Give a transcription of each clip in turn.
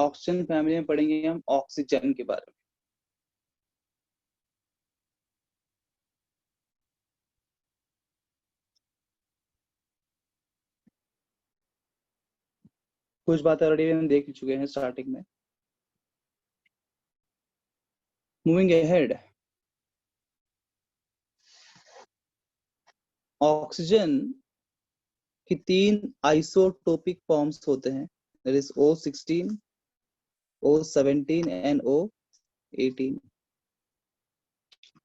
Oxygen family में पढ़ेंगे हम ऑक्सीजन के बारे में। कुछ बातें ऑलरेडी हम देख चुके हैं स्टार्टिंग में। मूविंग अहेड, ऑक्सीजन की 3 आइसोटोपिक फॉर्म्स होते हैं, that is O16, O17 and O18।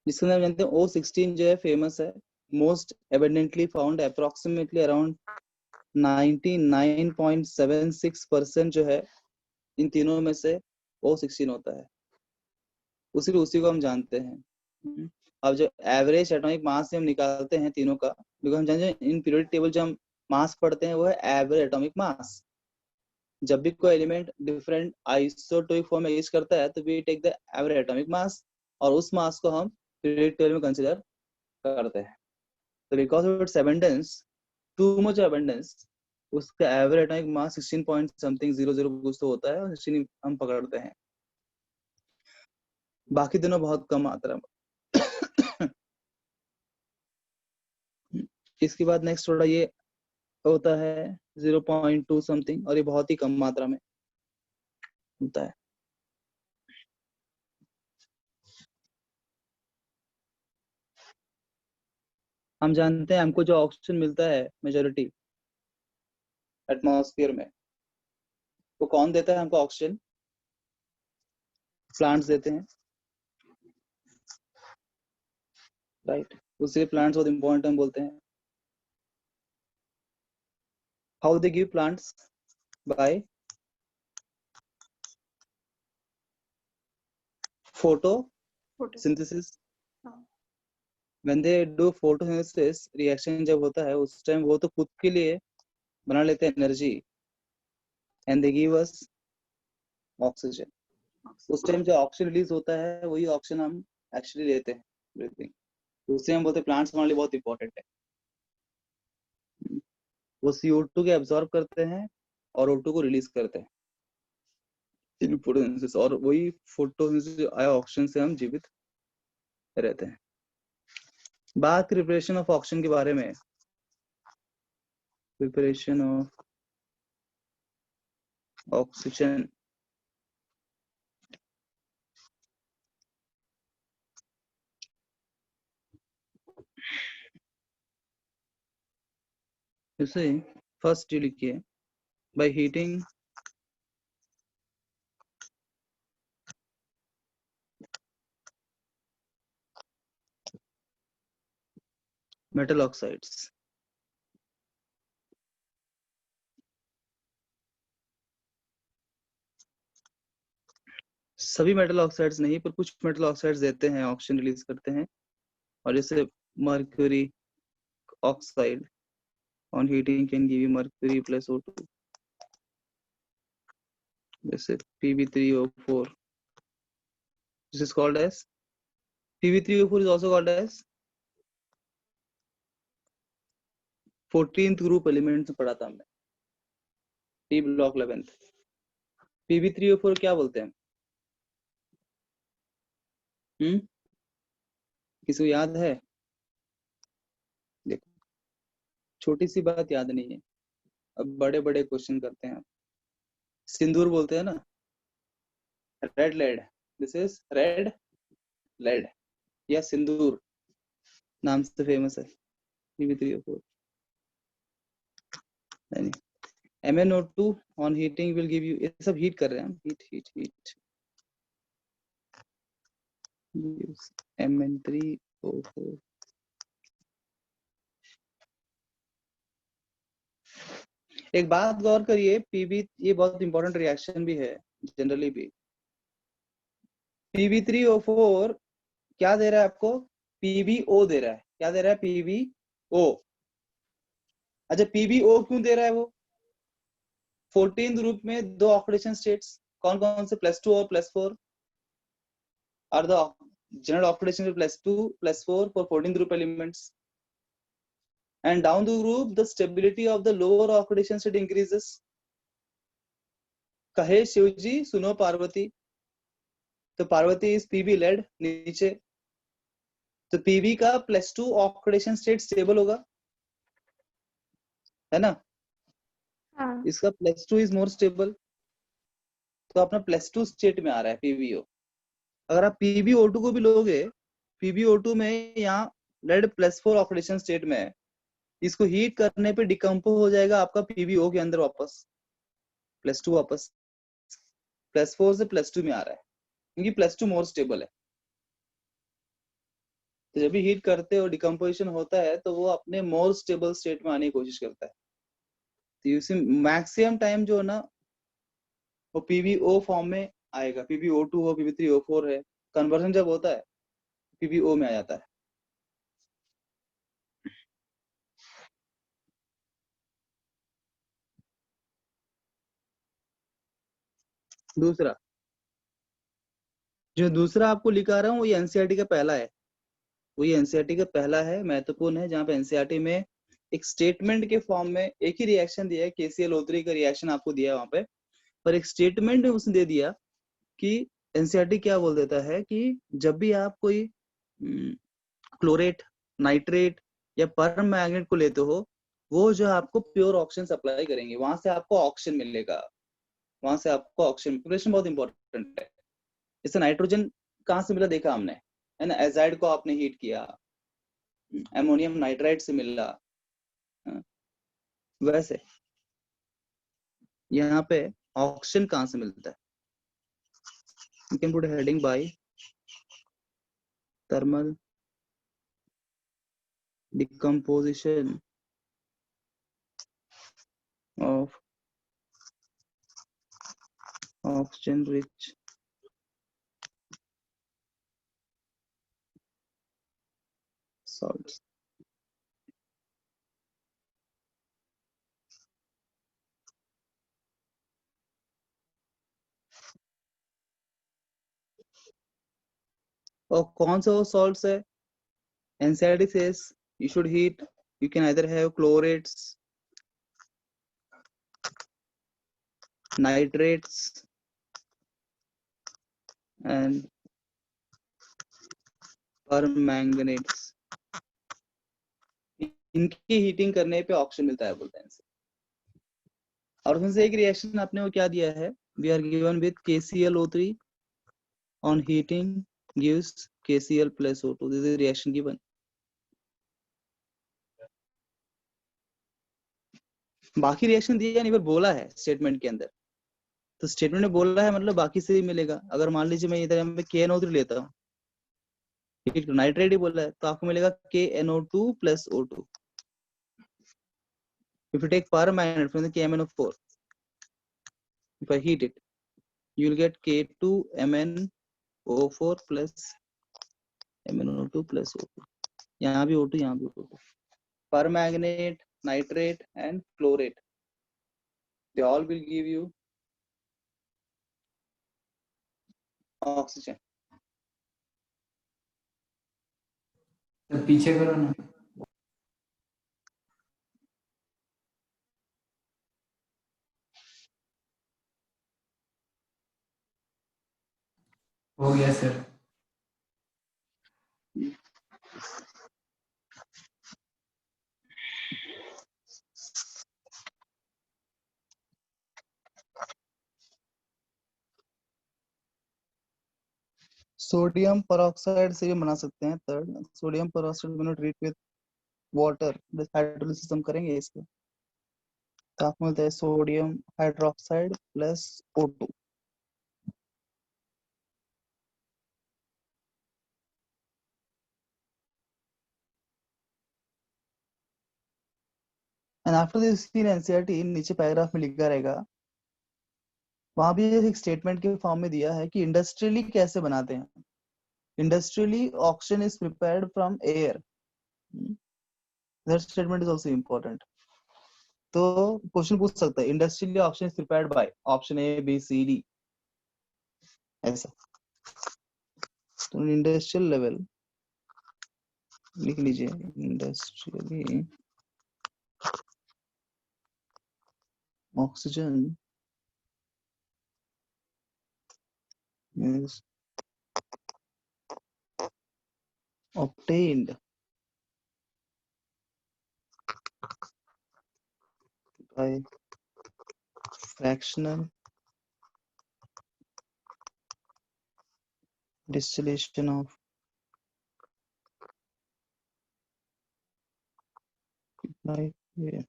जिसके अंदर जानते हैं O16 जो है फेमस है, most abundantly found, approximately around 99.76% जो है इन तीनों में से O16 होता है, उसी को हम जानते हैं। अब जो एवरेज एटॉमिक मास से हम निकालते हैं तीनों का, बिकॉज हम जानते हैं इन पीरियोडिक टेबल जो हम मास पढ़ते हैं वो है एवरेज एटॉमिक मास। जब भी कोई एलिमेंट डिफरेंट आइसोटोपिक फॉर्म में यूज करता है तो we take the average atomic mass, और उस मास को हम पीरियोडिक टेबल में कंसीडर करते हैं। तो because of its abundance, too much abundance, उसका average atomic mass 16 point something 00 कुछ तो होता है, और 16 हम पकड़ते हैं, बाकी दोनों बहुत कम मात्रा में। इसके बाद नेक्स्ट थोड़ा ये होता है 0.2 समथिंग, और ये बहुत ही कम मात्रा में होता है। हम जानते हैं हमको जो ऑक्सीजन मिलता है मेजॉरिटी एटमॉस्फेयर में, वो कौन देता है हमको ऑक्सीजन? प्लांट्स देते हैं, राइट? उसके प्लांट्स बहुत इंपॉर्टेंट हम बोलते हैं। How they give plants? By photosynthesis। when they do photosynthesis reaction जब होता है उस टाइम वो तो खुद के लिए बना लेते हैं energy, and they give us oxygen. उस टाइम जो ऑक्सीजन रिलीज होता है वही ऑक्सीजन हम एक्चुअली लेते हैं ब्रीथिंग, उससे हम बोलते हैं प्लांट्स हमारे लिए बहुत इंपॉर्टेंट है। वो CO2 के एब्जॉर्ब करते हैं और O2 को रिलीज करते हैं इन फोटोसिंथेसिस, और वही फोटोसिंथेसिस आया ऑक्सीजन से हम जीवित रहते हैं। बात प्रिपरेशन ऑफ ऑक्सीजन के बारे में, प्रिपरेशन ऑफ ऑक्सीजन, जैसे फर्स्ट जो लिखिए, बाय हीटिंग मेटल ऑक्साइड्स। सभी मेटल ऑक्साइड्स नहीं, पर कुछ मेटल ऑक्साइड्स देते हैं, ऑक्सीजन रिलीज करते हैं। और जैसे mercury oxide on heating can give you mercury plus O2, जैसे Pb3O4, this is called as Pb3O4 is also called as 14th group element में पढ़ा था हमने, P ब्लॉक 11th। Pb3O4 क्या बोलते हैं? किसी को याद है? देखो, छोटी सी बात याद नहीं है, अब बड़े बड़े क्वेश्चन करते हैं। सिंदूर बोलते हैं ना, red lead, this is red lead या सिंदूर नाम से फेमस है Pb3O4। MnO2 on heating will give you, ये सब हीट कर रहे हैं हम, हीट Mn3O4। एक बात गौर करिए, Pb, ये बहुत इंपॉर्टेंट रिएक्शन भी है जनरली भी। Pb3O4 क्या दे रहा है आपको? PbO दे रहा है। क्या दे रहा है? PbO। अच्छा, PbO क्यों दे रहा है वो? 14 ग्रुप में दो ऑक्सीडेशन स्टेट्स कौन कौन से? +2 और +4 are the general oxidation +2 +4 for 14 group elements, and down the group the stability of the lower oxidation state increases, कहे शिवजी सुनो पार्वती, तो पार्वती इज पीबी लेड नीचे, तो पीबी का +2 ऑक्सीडेशन स्टेट स्टेबल होगा, है ना। हाँ। इसका +2 इज मोर स्टेबल, तो अपना +2 स्टेट में आ रहा है पीबीओ। अगर आप पीबीओ2 को भी लोगे, पीबीओ2 में यहाँ लेड +4 ऑक्सीडेशन स्टेट में है, इसको हीट करने पे डिकम्पोज हो जाएगा आपका पीबीओ के अंदर वापस +2, वापस +4 से +2 में आ रहा है, क्योंकि +2 मोर स्टेबल है। तो जब भी हीट करते हो डिकम्पोजिशन होता है तो वो अपने मोर स्टेबल स्टेट में आने की कोशिश करता है। तो इसी मैक्सिमम टाइम जो है ना वो पीबीओ फॉर्म में आएगा, पीबीओ2 हो, पीबी3O4 है, कन्वर्जन जब होता है पीबीओ में आ जाता है। दूसरा, जो दूसरा आपको लिखा रहा हूँ वो एनसीईआरटी का पहला है, वही एनसीईआरटी का पहला है, महत्वपूर्ण है, जहाँ पे एनसीईआरटी में एक स्टेटमेंट के फॉर्म में एक ही रिएक्शन दिया है, KCl O3 का रिएक्शन आपको दिया है वहां पे, पर एक स्टेटमेंट में उसने दे दिया कि एनसीईआरटी क्या बोल देता है कि जब भी आप कोई क्लोरेट, नाइट्रेट या परम मैग्नेट को लेते हो, वो जो आपको प्योर ऑक्सीजन सप्लाई करेंगे, वहां से आपको ऑक्सीजन मिलेगा, वहां से आपको ऑक्सीजन प्रिपरेशन बहुत इंपॉर्टेंट है। जैसे नाइट्रोजन कहाँ से मिला देखा हमने, है ना, एजाइड को आपने हीट किया, एमोनियम नाइट्राइड से मिला, वैसे यहाँ पे ऑक्सीजन कहाँ से मिलता है, you can put a heading by thermal decomposition of oxygen rich salts। और कौन सा वो सॉल्ट्स है, NCERT says you should heat, you can either have chlorates, nitrates and permanganates, इनकी हीटिंग करने पे ऑक्सीजन मिलता है बोलते हैं। और उसमें से एक रिएक्शन आपने वो क्या दिया है, we are given with KClO3 on heating gives KCl plus O2, this is reaction given। बाकी रिएक्शन दिया नहीं, पर बोला है स्टेटमेंट के अंदर, तो स्टेटमेंट में बोला है मतलब बाकी से ही मिलेगा। अगर मान लीजिए मैं इधर यहाँ पे KNO3 लेता हूँ, नाइट्रेट ही बोला है, तो आपको मिलेगा KNO2 plus O2। If you take permanganate from the KMnO4, if I heat it, you will get K2MnO4 plus MnO2 plus O2। यहाँ भी O2, यहाँ भी O2। Permanganate, nitrate and chlorate, they all will give you oxygen। तो पीछे करो ना। हो गया सर। सोडियम परऑक्साइड से भी बना सकते हैं। थर्ड, सोडियम परऑक्साइड में ट्रीट विद वाटर, हाइड्रोलिसिस हम करेंगे इसको, तो आपको मिलता है sodium hydroxide plus O2। And after this in NCERT नीचे पैराग्राफ में लिखा रहेगा, वहां भी एक स्टेटमेंट के फॉर्म में दिया है कि इंडस्ट्रियली कैसे बनाते हैं। Industrially oxygen is prepared from air, that statement is also important. तो क्वेश्चन पूछ सकता है industrially oxygen is prepared by option A B C D, ऐसा। तो इंडस्ट्रियल लेवल लिख लीजिए, industrially oxygen is obtained by fractional distillation of like yeah.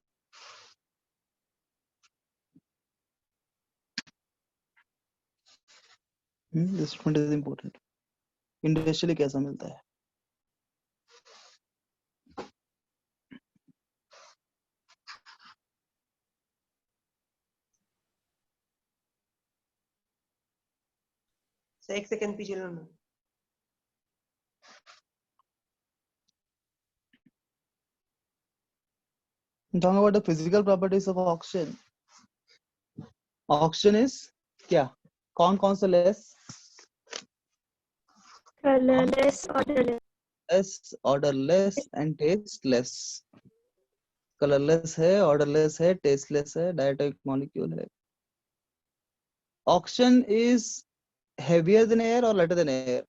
This point is important. Industrially कैसा मिलता है? एक सेकंड पीछे लो ना। Talking about the physical properties of oxygen. Oxygen is क्या? कौन सा less? Colorless, odorless. Less, odorless and tasteless. Colorless है, odorless है, tasteless है, diatomic molecule है. Oxygen is heavier than air or lighter than air?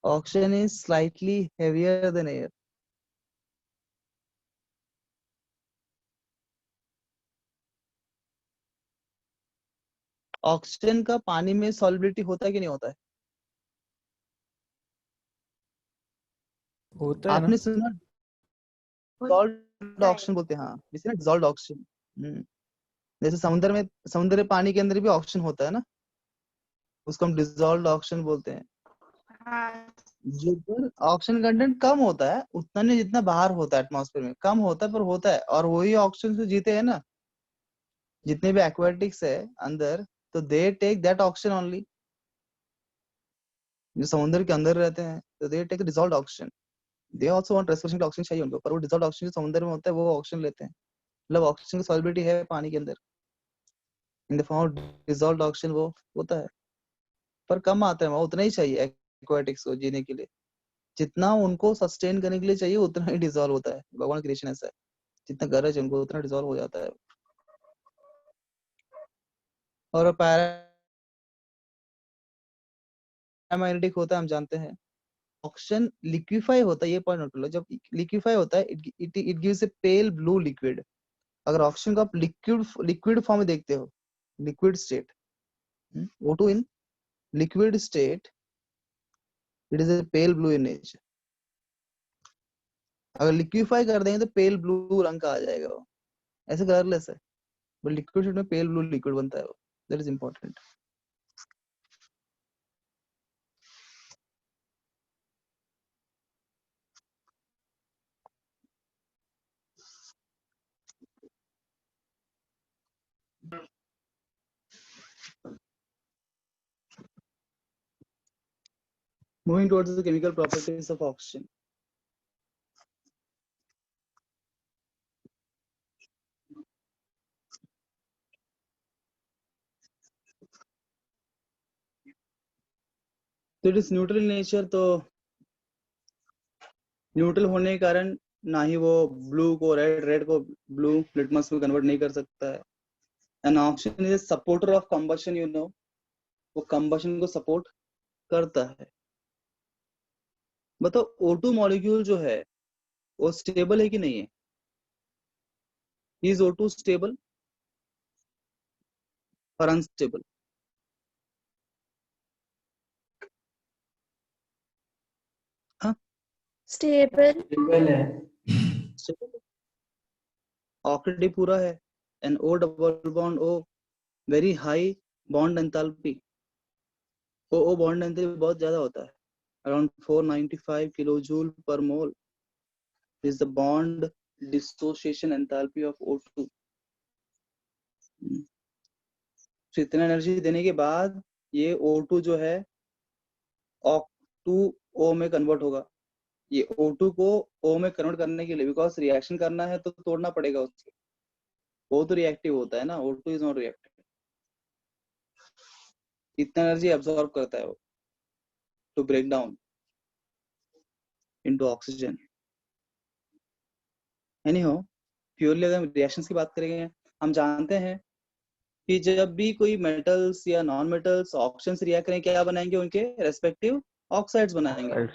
Oxygen is slightly heavier than air. Oxygen का पानी में सॉल्युबिलिटी होता है कि नहीं होता है? होता है ना? आपने सुना डिसॉल्व्ड ऑक्सीजन बोलते हैं? हाँ, जिसे ना डिसॉल्व्ड ऑक्सीजन। जैसे समुद्र में पानी के अंदर भी ऑक्सीजन होता है ना, उसको हम डिसॉल्व्ड ऑक्सीजन बोलते हैं। हाँ, जिधर ऑक्सीजन कंटेंट कम होता है उतना नहीं जितना बाहर होता है एटमॉस्फेयर में, कम होता है पर होता है, और वही ऑक्सीजन से जीते हैं ना जितने भी एक्वाटिक्स है अंदर, तो they take that oxygen only. जो समुद्र के अंदर रहते हैं तो they take dissolved oxygen, they also want respiration का ऑक्सीजन चाहिए उनको, पर वो डिसॉल्व्ड ऑक्सीजन समुद्र में होता है वो ऑक्सीजन लेते हैं। मतलब ऑक्सीजन की सॉल्युबिलिटी है पानी के अंदर, in the form of dissolved oxygen वो होता है, पर कम आता है, वो उतना ही चाहिए एक्वाटिक्स को जीने के लिए, जितना उनको सस्टेन करने के लिए चाहिए उतना ही डिसॉल्व होता है। भगवान क्रिएशन ऐसा है, जितना गरज है उनको उतना डिसॉल्व हो जाता है। और पैरामैग्नेटिक होता है हम जानते हैं। ऑक्सीजन लिक्विफाई होता है, ये पॉइंट नोट लो, जब लिक्विफाई होता है it gives A pale blue liquid. अगर ऑक्सीजन को आप लिक्विड फॉर्म में देखते हो, liquid state, O2 in liquid state, it is A pale blue in nature. अगर लिक्विफाई कर देंगे तो पेल ब्लू रंग का आ जाएगा वो, ऐसे कलरलेस है, बट लिक्विड स्टेट में पेल ब्लू लिक्विड बनता है वो, that is important. Moving towards the chemical properties of oxygen. So it is neutral in nature, तो न्यूट्रल होने के कारण ना ही वो ब्लू को रेड को ब्लू लिटमस में कन्वर्ट नहीं कर सकता है। And oxygen is supporter of combustion, you know, वो कंबशन को सपोर्ट करता है। बताओ O2 मॉलिक्यूल जो है वो स्टेबल है कि नहीं है? इज O2 स्टेबल और अनस्टेबल? स्टेबल। स्टेबल है। ऑक्सीडेटिव पूरा है, and O double bond O very high bond enthalpy, O bond enthalpy बहुत ज्यादा होता है, अराउंड 495 किलोजूल पर मोल is the bond dissociation enthalpy of O2. तो इतना एनर्जी देने के बाद ये O2 जो है O2O में कन्वर्ट होगा। ये O2 को O में कन्वर्ट करने के लिए, बिकॉज रिएक्शन करना है तो तोड़ना पड़ेगा उसको, वो तो रिएक्टिव होता है ना, O2 इज नॉट रिएक्टिव। इतना एनर्जी एब्सॉर्ब करता है वो to break down into oxygen. Anyhow, purely अगर हम रिएक्शंस की बात करेंगे हम जानते हैं कि जब भी कोई मेटल्स या नॉन मेटल्स ऑक्सीजन से रिएक्ट करें क्या बनाएंगे, उनके रेस्पेक्टिव ऑक्साइड्स बनाएंगे।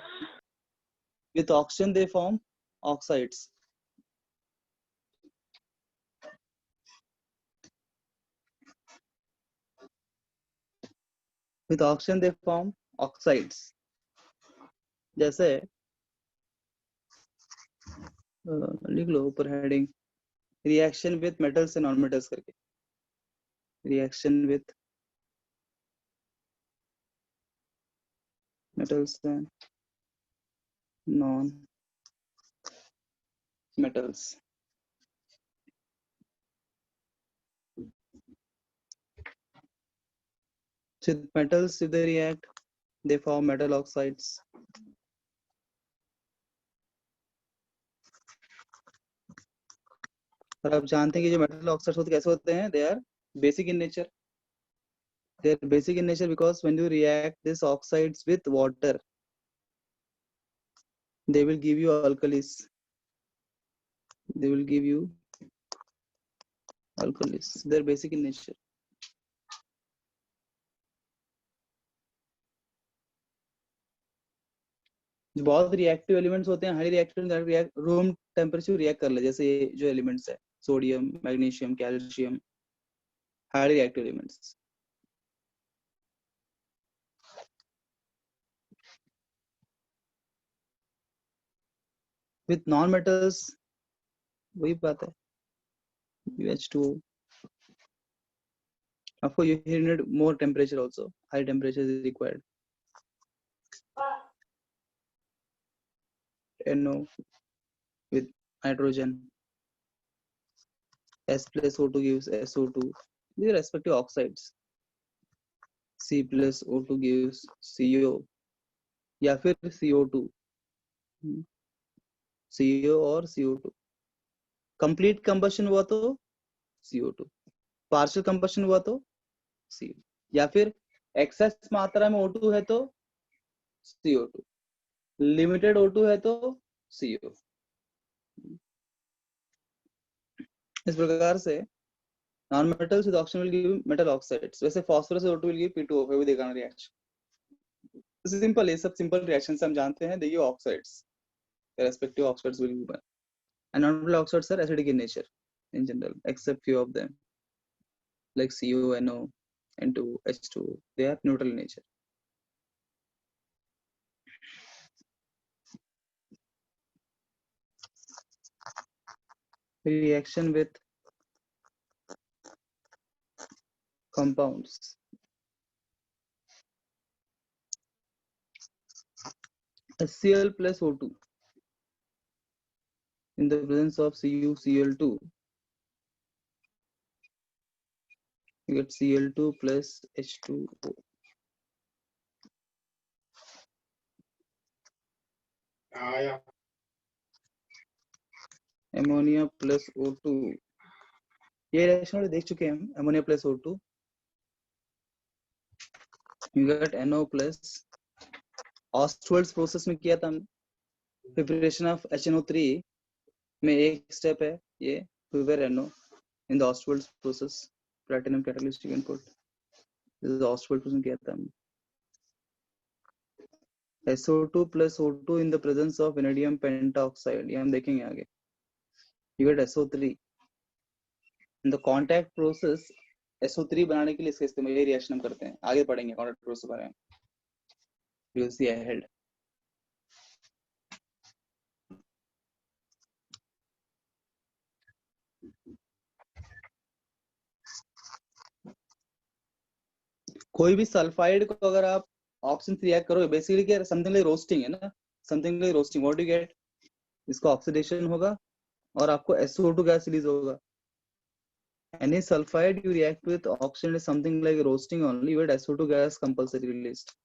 With oxygen they form oxides. With oxygen they form oxides. जैसे लिख लो ऊपर heading, reaction with metals and non metals करके। Reaction with metals and non-metals. With metals, if they react, they form metal oxides. और आप जानते हैं कि जो मेटल ऑक्साइड्स होते कैसे होते हैं, they are basic in nature. They are basic in nature because when you react these oxides with water, they will give you alkalis. They will give you alkalis. They are basic in nature. जो बहुत reactive elements होते हैं, highly reactive, room temperature react कर ले, जैसे ये जो elements है, sodium, magnesium, calcium, highly reactive elements. With non metals वही बात है, UH2O. Of course, you need more temperature also. High temperature is required. NO with nitrogen. S plus O2 gives SO2. These are respective oxides. C plus O2 gives CO या फिर CO2. CO और CO2. Complete combustion हुआ तो CO2. Partial combustion हुआ तो CO. या फिर excess मात्रा में O2 है तो CO2. Limited O2 है तो CO. इस प्रकार से non metals with oxygen will give metal oxides. वैसे phosphorus O2 will give P2O, फिर भी देखना रिएक्शन। सिंपल, ये सब सिंपल रिएक्शन से हम जानते हैं, देखिए oxides, respective oxides will give and non metal oxides are acidic in nature in general except few of them like CO, NO, N2, H2O, they are neutral in nature. Reaction with compounds. HCl plus O2 in the presence of CuCl2, you get Cl2 plus H2O. Ammonia plus O2, ये reaction देख चुके हैं हम, ammonia plus O2, you get NO plus, Ostwald's process में किया था हम, preparation of HNO3 में एक स्टेप है ये, prepare NO in the Ostwald's process, platinum catalyst you can put, this is Ostwald process किया था हम. SO2 plus O2 in the presence of vanadium pentoxide, ये हम देखेंगे आगे. You get SO3 in the contact process. SO3 बनाने के लिए इसका इस्तेमाल, ये रिएक्शन हम करते हैं, आगे पढ़ेंगे contact process बारे में. You will see ahead. कोई भी सल्फाइड को अगर आप ऑक्सीजन से रिएक्ट करोगे, बेसिकली क्या, समथिंग लाइक रोस्टिंग है ना, something like roasting. What do you get, इसका ऑक्सीडेशन होगा और आपको SO2 गैस रिलीज होगा. Any sulfide you react with oxygen is something like roasting only, but SO2 gas compulsory released.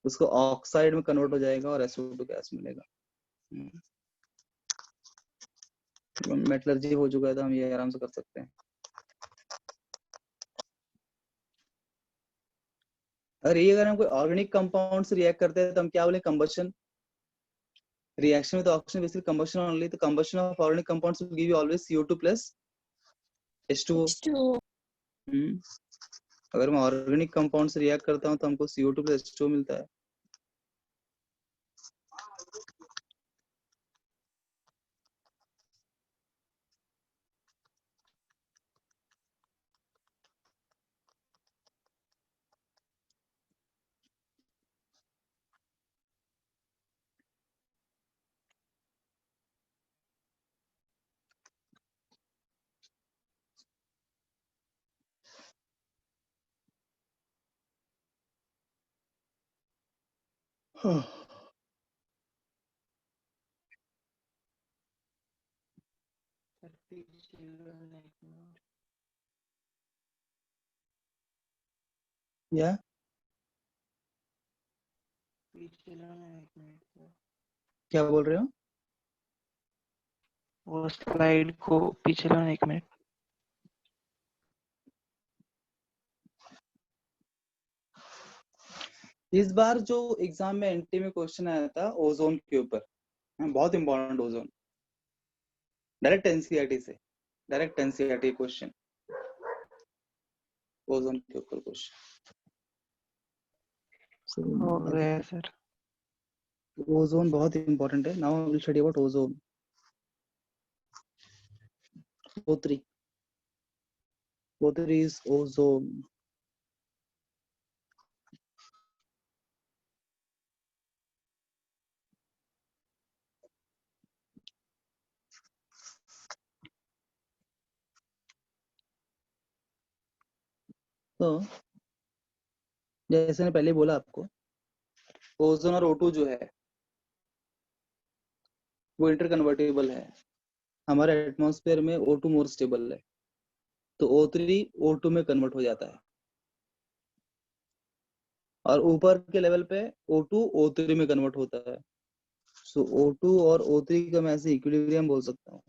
उसको oxide में convert हो जाएगा और SO2 गैस मिलेगा. मेटलर्जी हो चुका है तो हम ये आराम से कर सकते हैं. अगर हम कोई ऑर्गेनिक कंपाउंड से रिएक्ट करते हैं तो हम क्या बोले, combustion. Reaction with oxygen basically combustion only, तो combustion of organic compounds will give you always CO2 plus H2O। H2O. अगर मैं ऑर्गेनिक कंपाउंड से रिएक्ट करता हूँ तो हमको CO2 प्लस H2O मिलता है। या क्या बोल रहे हो? वो स्लाइड को पीछे लाना 1 मिनट। इस बार जो एग्जाम में एनटी में क्वेश्चन आया था ओजोन के ऊपर, बहुत इंपॉर्टेंट ओजोन, डायरेक्ट एनसीईआरटी से, डायरेक्ट एनसीईआरटी क्वेश्चन ओजोन के ऊपर क्वेश्चन। हो गया सर। ओजोन बहुत इंपॉर्टेंट है। Now we will study about ozone. O3 is ozone। तो जैसे मैंने पहले बोला आपको, ओजोन और O2 जो है वो इंटर कन्वर्टेबल है। हमारे एटमॉस्फेयर में O2 मोर स्टेबल है, तो O3 O2 में कन्वर्ट हो जाता है, और ऊपर के लेवल पे O2 O3 में कन्वर्ट होता है। सो O2 और O3 का मैं ऐसे इक्विलिब्रियम बोल सकता हूँ।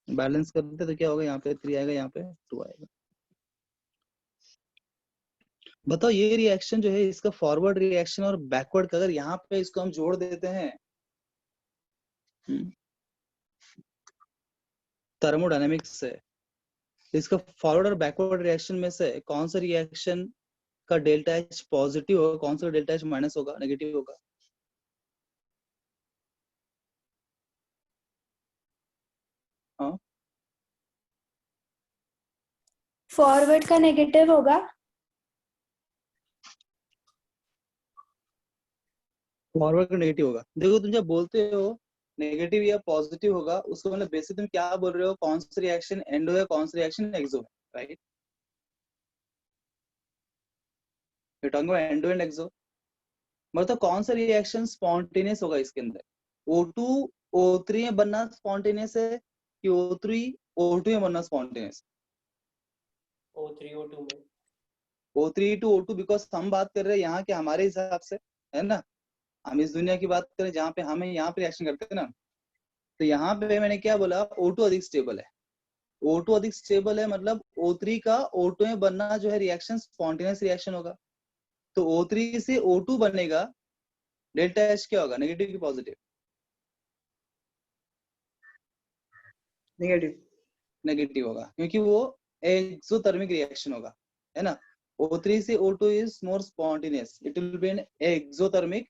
बैलेंस करते तो क्या होगा, यहाँ पे 3 आएगा, यहाँ पे 2 आएगा। बताओ ये रिएक्शन जो है, इसका फॉरवर्ड रिएक्शन और बैकवर्ड का, अगर यहाँ पे इसको हम जोड़ देते हैं थर्मोडायनेमिक्स से, इसका फॉरवर्ड और बैकवर्ड रिएक्शन में से कौन सा रिएक्शन का डेल्टा H पॉजिटिव होगा, कौन सा डेल्टा H माइनस होगा, नेगेटिव होगा? हाँ, फॉरवर्ड का नेगेटिव होगा। फॉरवर्ड का नेगेटिव होगा। देखो तुम जब बोलते हो नेगेटिव या पॉजिटिव होगा, उसको मतलब बेसिक तुम क्या बोल रहे हो, कौन सा रिएक्शन एंडो है, कौन सा रिएक्शन एक्सो है, right? You talking about endo and exo. मतलब कौन सा रिएक्शन स्पॉन्टेनियस होगा इसके अंदर, O2 O3 में बनना स्पॉन्टेनियस है कि O3 O2 में बनना स्पॉन्टेनियस? O3 O2 में। O3 to O2, बिकॉज हम बात कर रहे हैं यहाँ के हमारे हिसाब से, है ना, हम इस दुनिया की बात करें जहाँ पे हमें यहाँ पे रिएक्शन करते हैं ना, तो यहाँ पे मैंने क्या बोला, O2 अधिक स्टेबल है। O2 अधिक स्टेबल है मतलब O3 का O2 में बनना जो है रिएक्शन स्पॉन्टेनियस रिएक्शन होगा। तो O3 से O2 बनेगा, डेल्टा H क्या होगा, नेगेटिव की पॉजिटिव? नेगेटिव। नेगेटिव होगा, क्योंकि वो एक्सोथर्मिक रिएक्शन होगा, है ना। O3 से O2 is more spontaneous, it will be an exothermic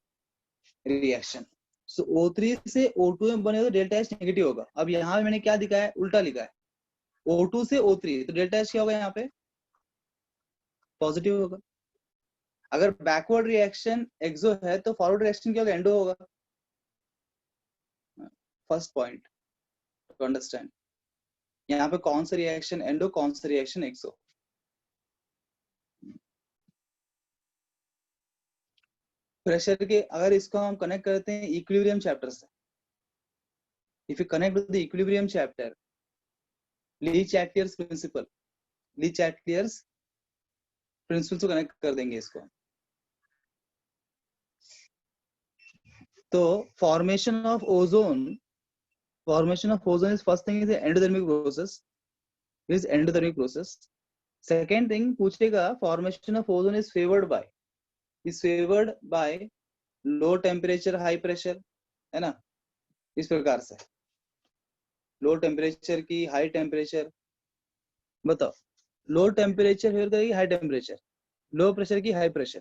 reaction. So O3 से O2 में बने तो डेल्टा H नेगेटिव होगा। अब यहाँ मैंने क्या दिखाया है, उल्टा लिखा है, O2 से O3, तो डेल्टा H क्या होगा यहाँ पे, पॉजिटिव होगा। अगर बैकवर्ड रिएक्शन एक्सो है तो फॉरवर्ड रिएक्शन क्या होगा, एंडो होगा। फर्स्ट पॉइंट टू अंडरस्टैंड, यहाँ पे कौन सा रिएक्शन एंडो, कौन सा रिएक्शन एक्सो। प्रेशर के अगर इसको हम कनेक्ट करते हैं इक्विलिब्रियम चैप्टर से, if you connect with the equilibrium chapter, Le Chatelier's principle, Le Chatelier's principle से कनेक्ट कर देंगे इसको, तो formation of ozone is first thing is endothermic process, is endothermic process. Second thing पूछेगा, formation of ozone is favored by low temperature high pressure, है ना, इस प्रकार से लो टेम्परेचर की हाई टेम्परेचर बताओ, लो टेम्परेचर फेवर करेगी high temperature, low pressure की high pressure.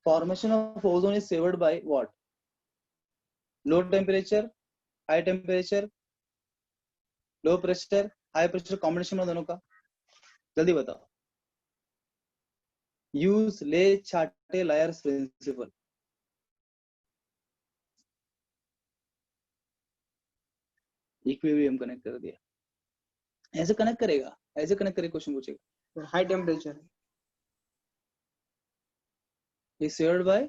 Formation of ozone is favoured by what? Low temperature, high temperature, low pressure, high pressure, combination में दोनों का। जल्दी बताओ। यूज ले चाटे लायर्स प्रिंसिपल। इक्विलिब्रियम कनेक्ट कर दिया, ऐसे कनेक्ट करेगा, ऐसे कनेक्ट करके क्वेश्चन पूछेगा। High temperature is favoured by,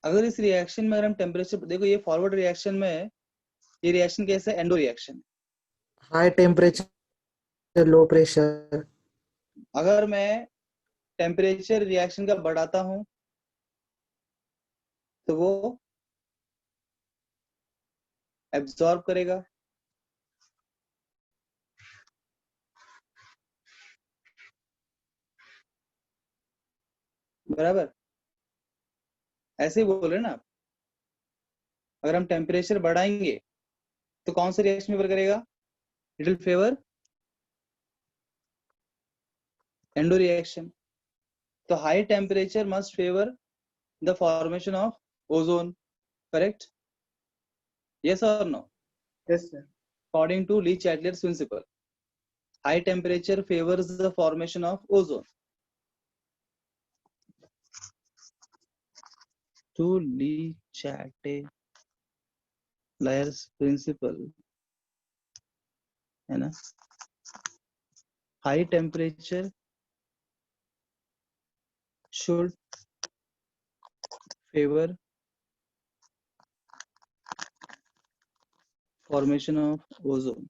अगर इस रिएक्शन में अगर हम टेम्परेचर देखो, ये फॉरवर्ड रिएक्शन में है, ये रिएक्शन कैसा है? Endo reaction. High temperature low pressure. अगर मैं टेम्परेचर रिएक्शन का बढ़ाता हूं तो वो एब्जॉर्ब करेगा, बराबर? ऐसे ही बोल रहे ना आप। अगर हम टेम्परेचर बढ़ाएंगे तो कौन सा रिएक्शन फेवर करेगा? It will favour endo reaction. तो high temperature must favour the formation of ozone, correct? Yes और no? Yes sir According to Lee Chatter's principle, high temperature favors the formation of ozone. To Lee Chatter's principle, है ना, high temperature should favor formation of ozone.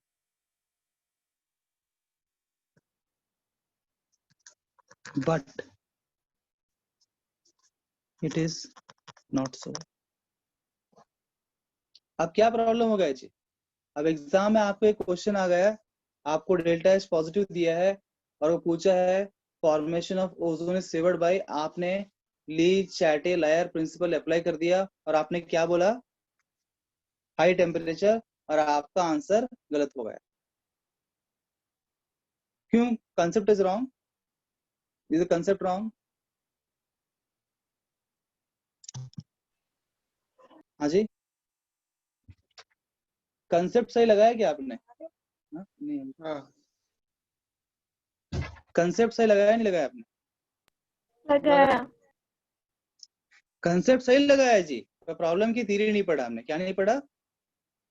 But it is not so. अब क्या problem हो गया जी? अब exam में आपको एक क्वेश्चन आ गया, आपको डेल्टा एच पॉजिटिव दिया है और वो पूछा है formation of ozone is favoured by, आपने Le Chatelier principle apply कर दिया और आपने क्या बोला? हाई टेम्परेचर, और आपका आंसर गलत हो गया। क्यों? Concept is wrong, is the concept wrong? हाँ जी, कंसेप्ट सही लगाया क्या आपने? नहीं, हाँ कंसेप्ट सही लगाया नहीं लगाया आपने? लगाया। कंसेप्ट सही लगाया जी, पर प्रॉब्लम की थियरी नहीं पढ़ा हमने। क्या नहीं पढ़ा?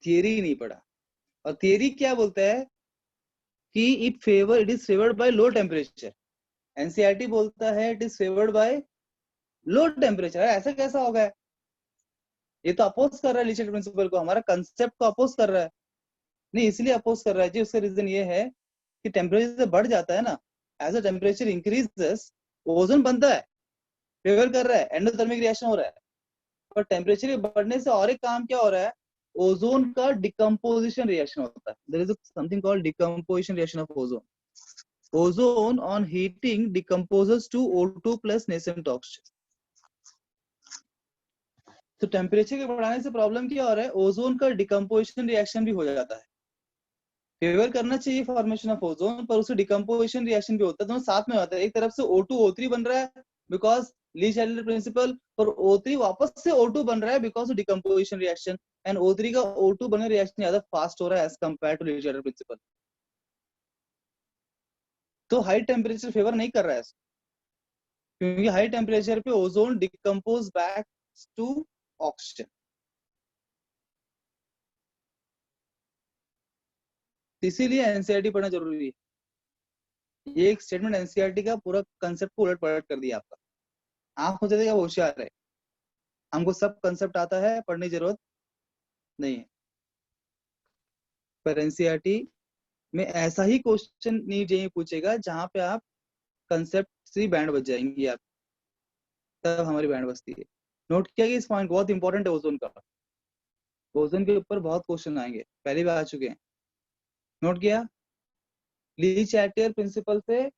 थियरी नहीं पढ़ा। और थियरी क्या बोलता है कि it is favoured by low temperature. NCERT बोलता है it is favoured by low temperature. ऐसा कैसा होगा? ये तो अपोज कर रहा है लीचेट प्रिंसिपल को, हमारा कंसेप्ट को अपोज कर रहा है। नहीं, इसलिए अपोज कर रहा है जी, उसका रीजन ये है कि टेम्परेचर से बढ़ जाता है ना, as a temperature increases ozone बनता है, फेवर कर रहा है, एंडोथर्मिक रिएक्शन हो रहा है। पर टेम्परेचर के बढ़ने से और एक काम क्या हो रहा है? ओजोन का डिकम्पोजिशन रिएक्शन होता है। There is something called decomposition reaction of ozone. Ozone on heating decomposes to O2 plus nascent oxygen. तो टेम्परेचर के बढ़ाने से प्रॉब्लम क्या हो रहा है? ओजोन का डिकम्पोजिशन रिएक्शन भी हो जाता है। फेवर करना चाहिए फॉर्मेशन ऑफ ओजोन, पर उससे डिकम्पोजिशन रिएक्शन भी होता है, दोनों साथ में होता है। एक तरफ से O2 O3 बन रहा है बिकॉज ली चैटलर प्रिंसिपल, और O3 वापस से O2 बन रहा है because decomposition reaction, and O3 का O2 बनने रिएक्शन ज्यादा फास्ट हो रहा है as compare to Le Chatelier principle. तो हाई टेम्परेचर फेवर नहीं कर रहा है, क्योंकि हाई टेम्परेचर पे ozone decompose back to oxygen. इसीलिए एनसीईआरटी पढ़ना जरूरी है। ये एक स्टेटमेंट एनसीईआरटी का पूरा कंसेप्ट को उलट पलट कर दिया आपका। आप सोचते थे क्या होशियार है, हमको सब कंसेप्ट आता है, पढ़ने की जरूरत नहीं है। पर एनसीईआरटी में ऐसा ही क्वेश्चन नहीं पूछेगा जहां पे आप कंसेप्ट से बैंड बज जाएंगी आप, तब हमारी बैंड बजती है। नोट किया कि इस पॉइंट बहुत इंपॉर्टेंट है ओजोन का। ओजोन के ऊपर बहुत क्वेश्चन आएंगे, पहले भी आ चुके हैं। नोट किया? ली चैटियर प्रिंसिपल से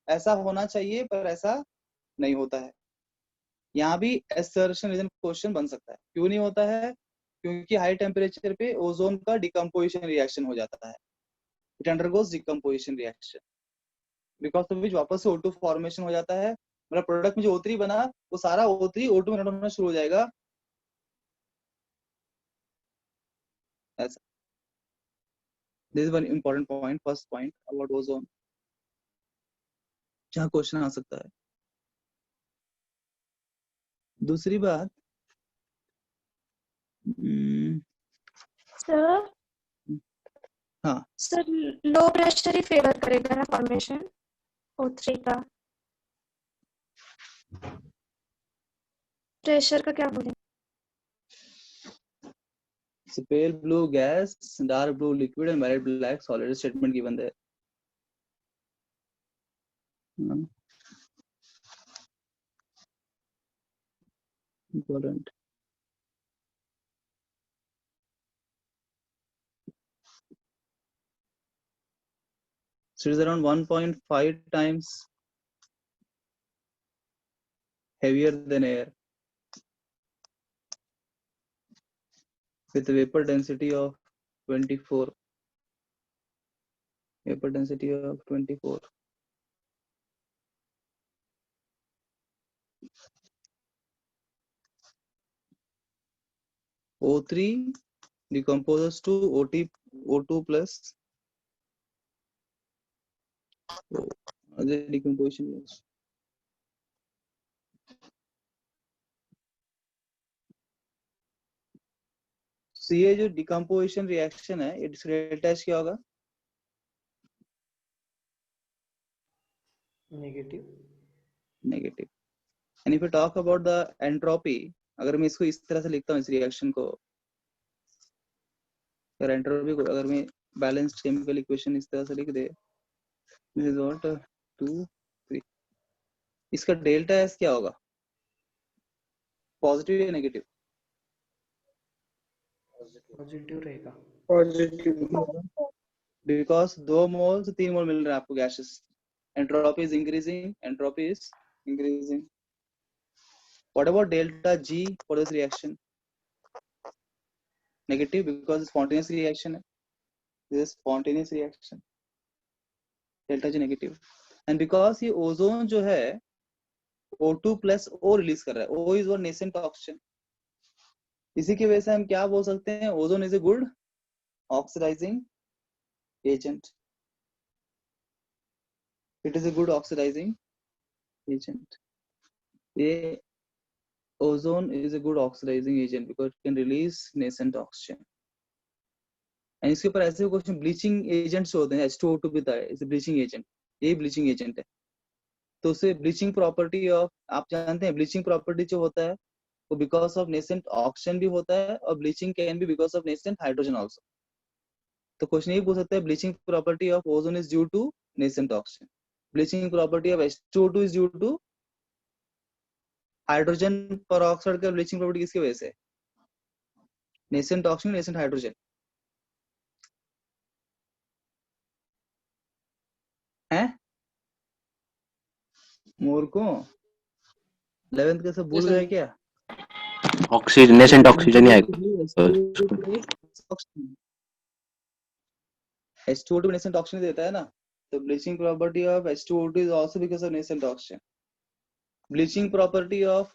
ऐसा होना चाहिए पर ऐसा नहीं होता है। यहाँ भी असर्शन रीजन क्वेश्चन बन सकता है। क्यों नहीं होता है? क्योंकि हाई टेम्परेचर पे ओजोन का डिकम्पोजिशन रिएक्शन हो जाता है। It undergoes decomposition reaction because of which वापस से O2 फॉर्मेशन हो जाता है। मतलब प्रोडक्ट में जो O3 बना वो सारा O3 O2 में कन्वर्ट होना शुरू हो जाएगा ऐसा। This is one important point, first point about ozone, जहाँ क्वेश्चन आ सकता है। दूसरी बात सर हाँ सर लो प्रेशर ही फेवर करेगा ना फॉर्मेशन O3 का। प्रेशर का क्या बोले? Pale blue gas, dark blue liquid and violet black solid statement given there. Important. So it is around 1.5 times heavier than air with a vapor density of 24. Vapor density of 24. O3 decomposes to O2 plus other decomposition is. So ये जो decomposition reaction है, ये discrete क्या होगा? Negative. Negative. And if we talk about the entropy, अगर मैं इसको इस तरह से लिखता हूँ इस रिएक्शन को, अगर एंट्रोपी को अगर मैं बैलेंस्ड केमिकल इक्वेशन इस तरह से लिख दे, दिस इज व्हाट 2 3, इसका डेल्टा एस क्या होगा? पॉजिटिव या नेगेटिव? पॉजिटिव रहेगा। पॉजिटिव बिकॉज 2 मोल से 3 मोल मिल रहा है आपको gases. Entropy is increasing, entropy is increasing. What about delta G for this reaction? Negative because spontaneous reaction है, this spontaneous reaction, delta G negative. And because ये ozone जो है O2 plus O release कर रहा है, O is one nascent oxygen, इसी की वजह से हम क्या बोल सकते हैं? Ozone is a good oxidising agent, it is a good oxidising agent. ये ozone is a good oxidising agent because it can release nascent oxygen. And इसके ऊपर ऐसे क्वेश्चन, ब्लीचिंग एजेंट्स होते हैं, H2O2 भी था, इज ब्लीचिंग एजेंट, ये bleaching agent है। तो उसे ब्लीचिंग प्रॉपर्टी ऑफ, आप जानते हैं ब्लीचिंग प्रॉपर्टी जो होता है वो बिकॉज ऑफ नेसेंट ऑक्सीजन भी होता है, और bleaching can be because of nascent hydrogen also. तो क्वेश्चन ये पूछ सकता है bleaching property of ozone is due to nascent oxygen, bleaching property of H2O2 is due to hydrogen peroxide का ब्लीचिंग प्रॉपर्टी किसकी वजह से? नेसेंट ऑक्सीजन, नेसेंट हाइड्रोजन है। मूर्खो 11th के सब भूल गए क्या? ऑक्सीजन, नेसेंट ऑक्सीजन ही आएगा। H2O2 नेसेंट ऑक्सीजन देता है ना, तो bleaching property of H2O2 is also because of nascent oxygen. Bleaching property of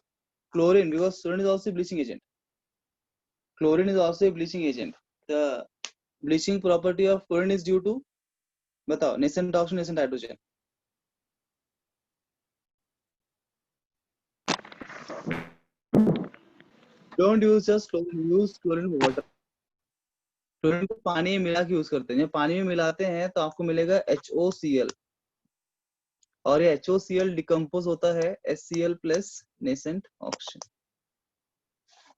chlorine because chlorine is also bleaching agent, chlorine is also a bleaching agent. The bleaching property of chlorine is due to, बताओ, nascent oxygen, nascent hydrogen. Don't use just chlorine, use chlorine water. Chlorine को पानी में मिला के use करते हैं। जब पानी में मिलाते हैं तो आपको मिलेगा HOCl, और ये HOCl डिकम्पोज होता है HCl प्लस नेसेंट ऑक्सीजन,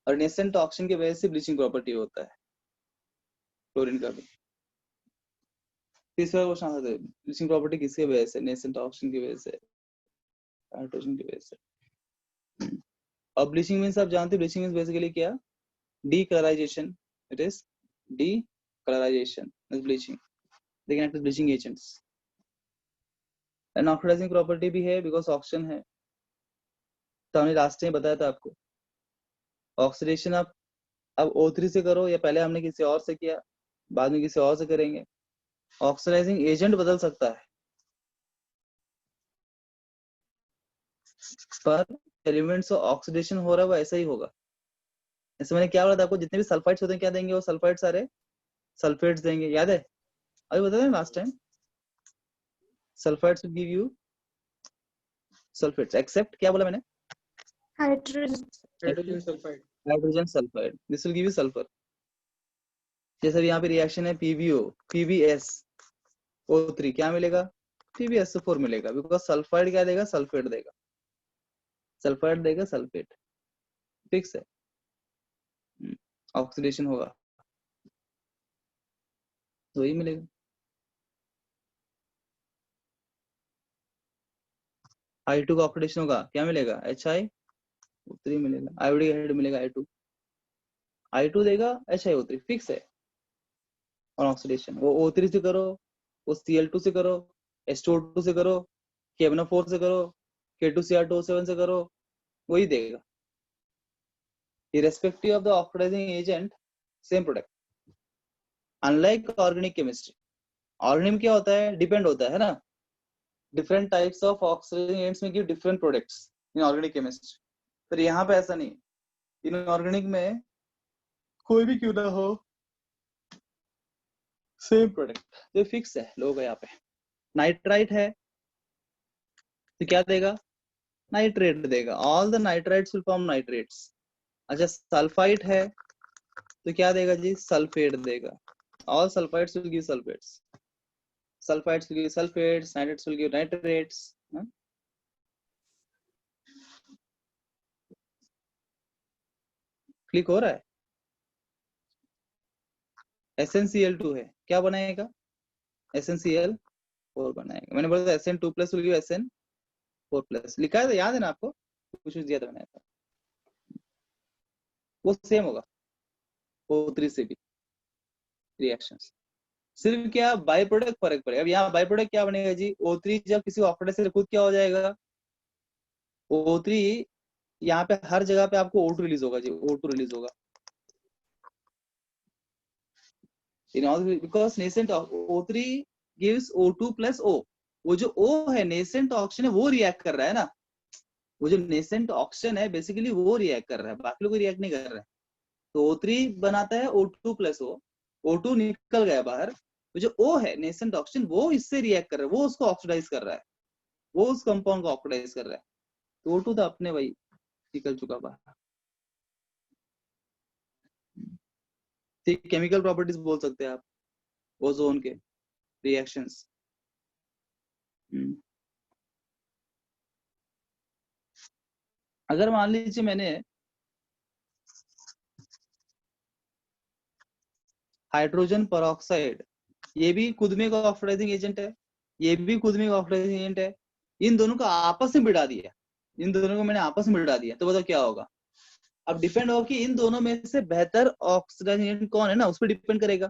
और नेसेंट ऑक्सीजन की वजह से ब्लीचिंग प्रॉपर्टी होता है क्लोरीन का भी। तीसरा क्वेश्चन आता है, ब्लीचिंग प्रॉपर्टी किसकी वजह से? नेसेंट ऑक्सीजन की वजह से, हाइड्रोजन की वजह से। अब ब्लीचिंग मींस आप जानते हैं, ब्लीचिंग मींस बेसिकली क्या? Decolourisation, it is decolourisation is bleaching, they can act as bleaching agents. And oxidising property भी है बिकॉज ऑक्सीजन है, तो हमने लास्ट में बताया था आपको। ऑक्सीडेशन आप अब O3 से करो या पहले हमने किसी और से किया, बाद में किसी और से करेंगे, ऑक्सीडाइजिंग एजेंट बदल सकता है, पर एलिमेंट्स ऑफ ऑक्सीडेशन हो रहा है वो ऐसा ही होगा। जैसे मैंने क्या बोला था आपको, जितने भी सल्फाइड्स होते हैं क्या देंगे, वो सल्फाइड सारे सल्फेट्स देंगे, याद है? अभी बताया last time, sulphides will give you sulphates, except क्या बोला मैंने, hydrogen sulphide. Hydrogen sulphide, this will give you sulphur. जैसे यहाँ पे रिएक्शन है PbO PbSO3, क्या मिलेगा, PbSO4 मिलेगा, बिकॉज सल्फाइड क्या देगा, सल्फेट देगा, सल्फाइड देगा सल्फेट, फिक्स है। ऑक्सीडेशन होगा तो वही मिलेगा। I2 का ऑक्सीडेशन होगा, क्या मिलेगा, HiO3 मिलेगा, आयोडिक हाइड्राइड मिलेगा, I2 देगा HiO3, फिक्स है। और ऑक्सीडेशन वो O3 से करो, वो Cl2 से करो, H2O2 से करो, KMnO4 से करो, K2Cr2O7 से करो, वही देगा, irrespective of the oxidizing agent, same product। Unlike organic chemistry, organic क्या होता है, डिपेंड होता है ना, different types of oxidising agents में give different products in organic chemistry, पर यहाँ पे ऐसा नहीं, इन ऑर्गेनिक में कोई भी क्यों ना हो सेम प्रोडक्ट जो फिक्स है लोग यहाँ पे। नाइट्राइट है तो क्या देगा, नाइट्रेट देगा, all the nitrites will form nitrates. अच्छा सल्फाइट है तो क्या देगा जी, सल्फेट देगा, all sulphides will give sulphates, sulfides will give sulfates, nitrates will give nitrates। Click हो रहा है? SnCl2 है, क्या बनाएगा, SnCl4 बनाएगा। मैंने बोला था Sn2+ will give Sn4+, लिखा है तो याद है ना आपको, कुछ दिया था मैंने, वो सेम होगा O3 से भी रिएक्शंस, सिर्फ क्या बाई प्रोडक्ट फर्क पड़ेगा। अब यहाँ बाई प्रोडक्ट क्या बनेगा जी, O3 जब किसी ऑक्सीडाइज से खुद क्या हो जाएगा, O3 यहाँ पे हर जगह पे आपको O2 रिलीज होगा जी, O2 रिलीज होगा, in all because nascent O3 gives O2 plus O, वो जो O है नेसेंट ऑक्सीजन है वो रिएक्ट कर रहा है ना, वो जो नेसेंट ऑक्सीजन है बेसिकली वो रिएक्ट कर रहा है, बाकी लोग रिएक्ट नहीं कर रहे हैं। तो O3 बनाता है O2 plus O, O2 निकल गया बाहर, तो जो O है नेसेंट ऑक्सीजन वो इससे रिएक्ट कर रहा है, वो उसको ऑक्सीडाइज कर रहा है, वो उस कंपाउंड को ऑक्सीडाइज कर रहा है, तो O2 तो अपने भाई निकल चुका बाहर। ठीक, केमिकल प्रॉपर्टीज बोल सकते हैं आप ओजोन के रिएक्शंस। अगर मान लीजिए मैंने हाइड्रोजन परऑक्साइड, ये भी खुद में का ऑक्सीडाइजिंग एजेंट है, ये भी खुद में का ऑक्सीडाइजिंग एजेंट है, इन दोनों को आपस में मिला दिया, इन दोनों को मैंने आपस में मिला दिया, तो बताओ क्या होगा। अब डिपेंड होगा कि इन दोनों में से बेहतर ऑक्सीडाइजिंग एजेंट कौन है ना, उस पर डिपेंड करेगा।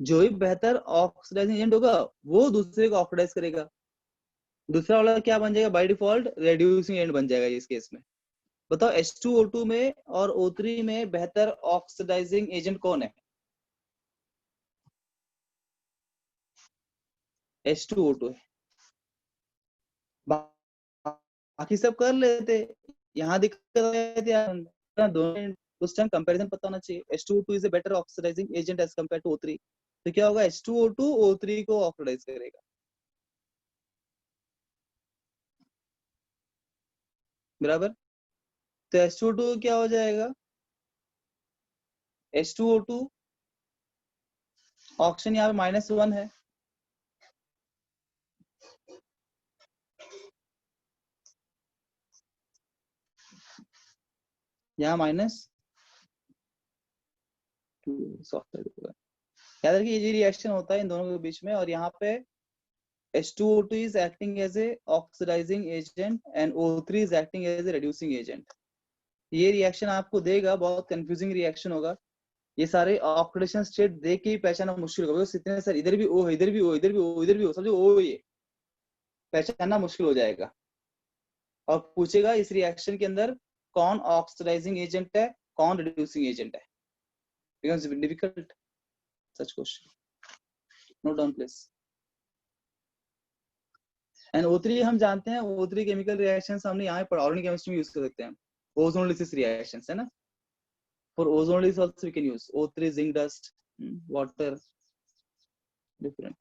जो भी बेहतर ऑक्सीडाइजिंग एजेंट होगा वो दूसरे को ऑक्सीडाइज करेगा, दूसरा वाला क्या बन जाएगा, बाय डिफॉल्ट रेड्यूसिंग एजेंट बन जाएगा इस केस में। बताओ H2O2 में और O3 में बेहतर ऑक्सीडाइजिंग एजेंट कौन है, H2O2 है, बाकी सब कर लेते, यहाँ दिक्कत है दोनों उस टाइम कंपैरिजन पता होना चाहिए। H2O2 is a better oxidising agent as compare to O3, तो क्या होगा, H2O2 O3 को ऑक्सीडाइज करेगा, बराबर। तो H2O2 क्या हो जाएगा, H2O2 ऑक्सीजन यहाँ पे -1 है, यहाँ -2 सॉफ्टवेयर होगा। याद रखिए ये रिएक्शन होता है इन दोनों के बीच में, और यहाँ पे H2O2 is acting as a oxidizing agent and O3 is acting as a reducing agent। ये रिएक्शन आपको देगा, बहुत कंफ्यूजिंग रिएक्शन होगा, ये सारे ऑक्सीडेशन स्टेट देख के ही पहचानना मुश्किल होगा, इतने सारे इधर भी O है, इधर भी O, इधर भी O, इधर भी O, समझो O, ये पहचानना मुश्किल हो जाएगा। और पूछेगा इस रिएक्शन के अंदर कौन ऑक्सीडाइजिंग एजेंट है, कौन रिड्यूसिंग एजेंट है, because difficult such question. Note down please. And O3 हम जानते हैं, O3 केमिकल रिएक्शंस हमने यहाँ पर ऑर्गेनिक केमिस्ट्री में यूज कर सकते हैं, ओजोनोलिसिस रिएक्शंस है ना। For ozonolysis also we can use O3 zinc dust water different.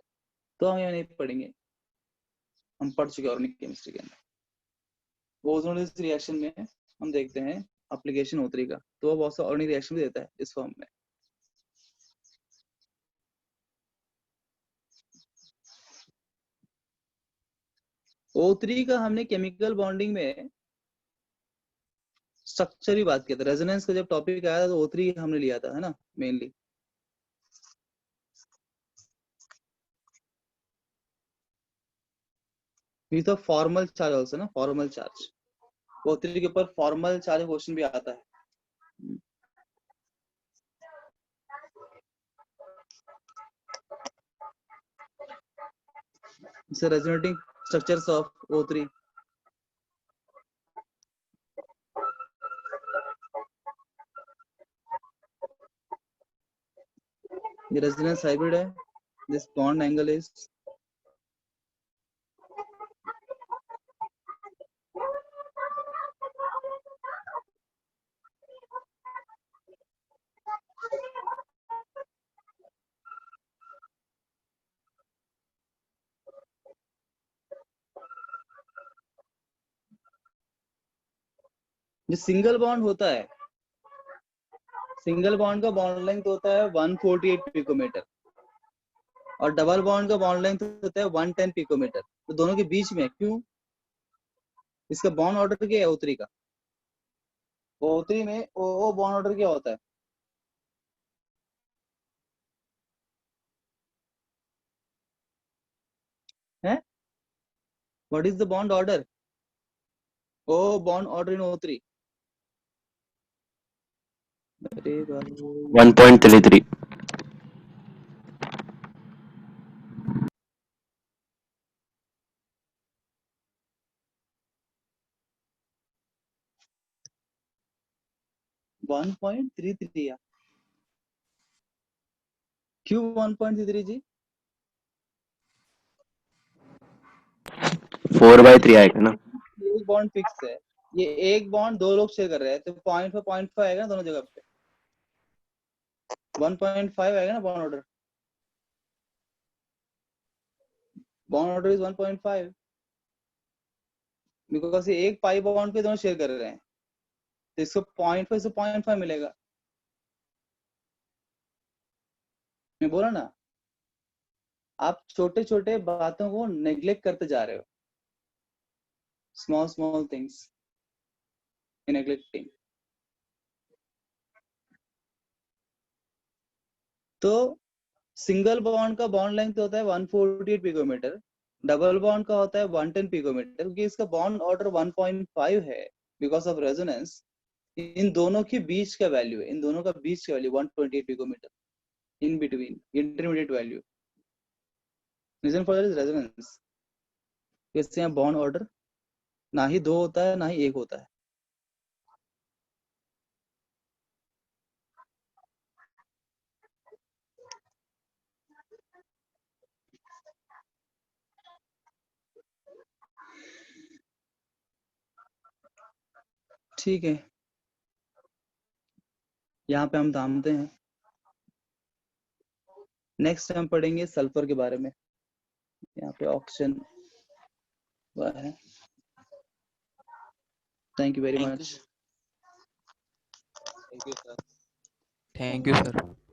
तो हम यहाँ नहीं पढ़ेंगे, हम पढ़ चुके ऑर्गेनिक केमिस्ट्री के अंदर। ओजोनोलिसिस रिएक्शन में हम देखते हैं एप्लीकेशन O3 का, तो वो बहुत सा ऑर्गेनिक रिएक्शन भी देता है इस फॉर्म में। O3 का हमने केमिकल बॉन्डिंग में स्ट्रक्चर भी बात किया था, रेजोनेंस का जब टॉपिक आया था तो O3 हमने लिया था, है ना, mainly. With a formal charge also ना, फॉर्मल चार्ज। O3 के ऊपर फॉर्मल चार्ज क्वेश्चन भी आता है। So resonating structures of O3. The resonance hybrid है, this bond angle is जो सिंगल बॉन्ड होता है, सिंगल बॉन्ड का बॉन्ड लेंथ होता है 148 पिकोमीटर और डबल बॉन्ड का बॉन्ड लेंथ होता है 110 पिकोमीटर। तो दोनों के बीच में क्यों, इसका बॉन्ड ऑर्डर क्या है O3 का? O3 में O बॉन्ड ऑर्डर क्या होता है? हैं? What is the bond order? O bond order in O3. 1.33. $1.33 क्यों 1.33 जी? 4/3 आएगा ना। एक बॉन्ड फिक्स है, ये एक बॉन्ड दो लोग शेयर कर रहे हैं तो 0.5 आएगा ना दोनों जगह पे। 1.5 आएगा ना bond order. Bond order is 1.5 because ये एक पाई बॉन्ड पे दोनों शेयर कर रहे हैं, तो इसको 0.5 से 0.5 मिलेगा। मैं बोला ना, आप छोटे छोटे बातों को नेग्लेक्ट करते जा रहे हो, स्मॉल थिंग्स नेग्लेक्टिंग। तो सिंगल बॉन्ड का बॉन्ड लेंथ होता है 148 पिकोमीटर, डबल बॉन्ड का होता है 110 पिकोमीटर। क्योंकि इसका बॉन्ड ऑर्डर 1.5 है बिकॉज ऑफ रेजोनेंस, इन दोनों के बीच का वैल्यू है, इन दोनों का बीच का value 128 picometre, in between intermediate value. Reason for that is resonance. इससे यहाँ बॉन्ड ऑर्डर ना ही दो होता है ना ही एक होता है। ठीक है, यहाँ पे हम थामते हैं। नेक्स्ट हम पढ़ेंगे सल्फर के बारे में। यहाँ पे ऑक्सीजन है। Thank you very much. Thank you sir.